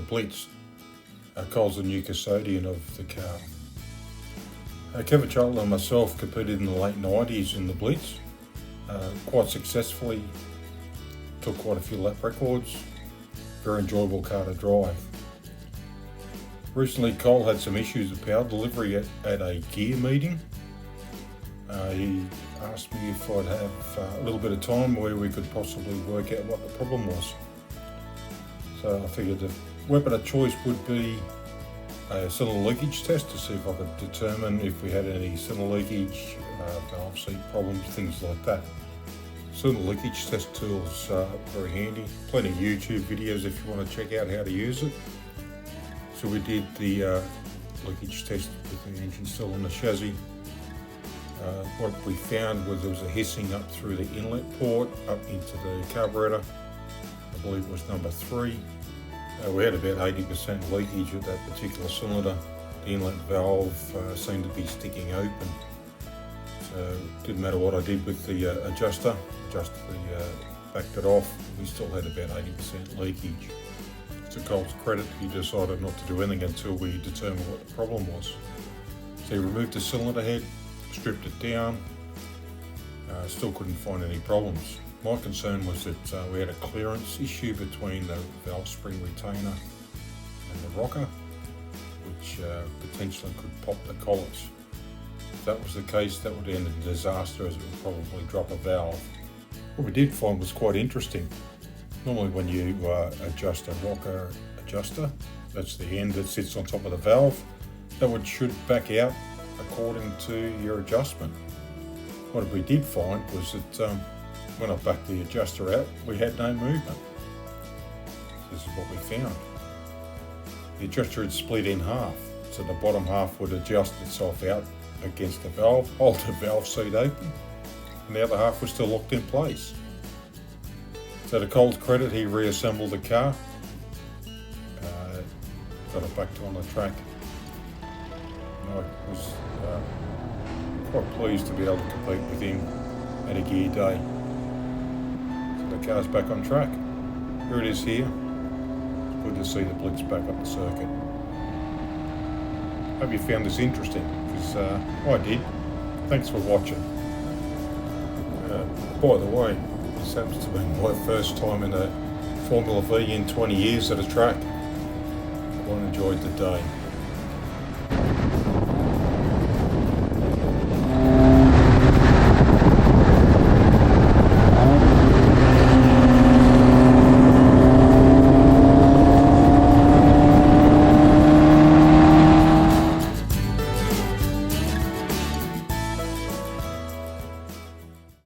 the Blitz. Cole's the new custodian of the car. Kevin Charlton and myself competed in the late 90s in the Blitz, quite successfully, took quite a few lap records, very enjoyable car to drive. Recently Cole had some issues with power delivery at a gear meeting. He asked me if I'd have a little bit of time where we could possibly work out what the problem was. So I figured the weapon of choice would be a cylinder leakage test to see if I could determine if we had any cylinder leakage, valve seat problems, things like that. Cylinder leakage test tools are very handy. Plenty of YouTube videos if you want to check out how to use it. So we did the leakage test with the engine still on the chassis. What we found was there was a hissing up through the inlet port up into the carburetor. I believe it was number 3. We had about 80% leakage at that particular cylinder. The inlet valve seemed to be sticking open. So it didn't matter what I did with the adjuster, backed it off, we still had about 80% leakage. To Cole's credit, he decided not to do anything until we determined what the problem was. So he removed the cylinder head, stripped it down, still couldn't find any problems. My concern was that we had a clearance issue between the valve spring retainer and the rocker, which potentially could pop the collets. If that was the case, that would end in disaster, as it would probably drop a valve. What we did find was quite interesting. Normally when you adjust a rocker adjuster, that's the end that sits on top of the valve, that should back out according to your adjustment. What we did find was that when I backed the adjuster out, we had no movement. This is what we found. The adjuster had split in half, so the bottom half would adjust itself out against the valve, hold the valve seat open, and the other half was still locked in place. So to Cole's credit, he reassembled the car, got it back on the track. And I was quite pleased to be able to compete with him at a gear day. So the car's back on track. Here it is here. It's good to see the Blitz back up the circuit. Hope you found this interesting, because I did. Thanks for watching. By the way, this happens to be my first time in a Formula Vee in 20 years at a track. Quite enjoyed the day.